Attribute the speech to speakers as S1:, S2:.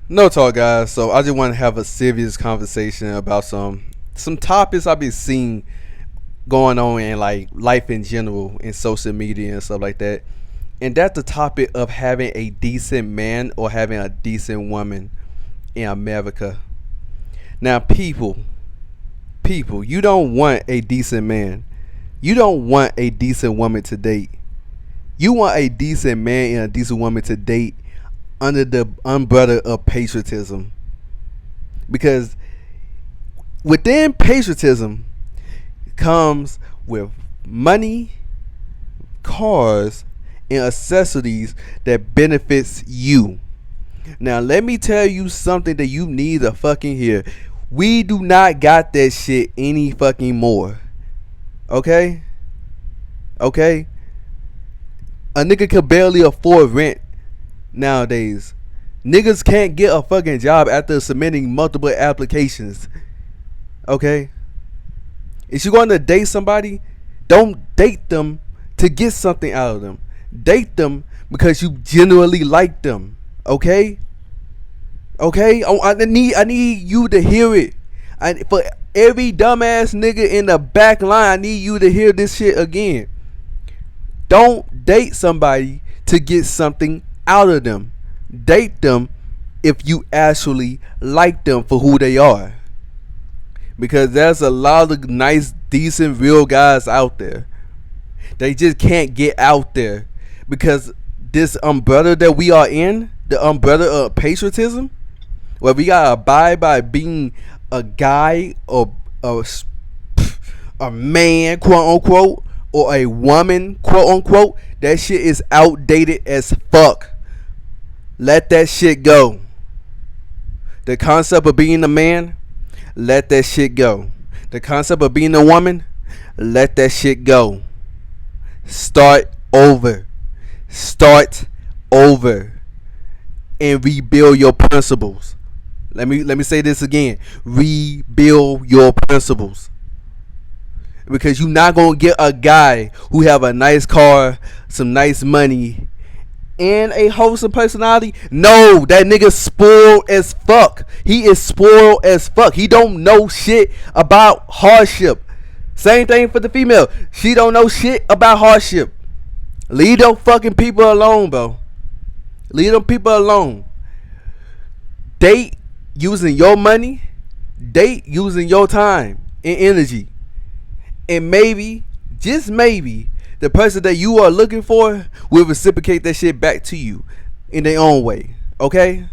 S1: No talk, guys. So I just want to have a serious conversation about some topics I've been seeing going on in like life in general in social media and stuff like that. And that's the topic of having a decent man or having a decent woman in America. Now, people, you don't want a decent man. You don't want a decent woman to date. You want a decent man and a decent woman to date under the umbrella of patriotism. Because within patriotism comes with money, cars, and accessories that benefits you. Now let me tell you something that you need to fucking hear. We do not got that shit any fucking more. Okay? Okay? A nigga could barely afford rent nowadays. Niggas can't get a fucking job after submitting multiple applications. Okay? If you're going to date somebody, don't date them to get something out of them. Date them because you genuinely like them. Okay? Okay? I need you to hear it. For every dumbass nigga in the back line, I need you to hear this shit again. Don't date somebody to get something out of them. Date them if you actually like them for who they are. Because there's a lot of nice, decent, real guys out there. They just can't get out there because this umbrella that we are in, the umbrella of patriotism, where we gotta abide by being a guy or a man, quote unquote, or a woman, quote unquote, that shit is outdated as fuck. Let that shit go. The concept of being a man, let that shit go. The concept of being a woman, let that shit go. Start over. Start over. And rebuild your principles. Let me say this again. Rebuild your principles. Because you're not gonna get a guy who have a nice car, some nice money, and a wholesome personality. No, that nigga spoiled as fuck. He is spoiled as fuck. He don't know shit about hardship. Same thing for the female. She don't know shit about hardship. Leave those fucking people alone, bro. Leave them people alone. Date using your money. Date using your time and energy. And maybe, just maybe, the person that you are looking for will reciprocate that shit back to you in their own way. Okay?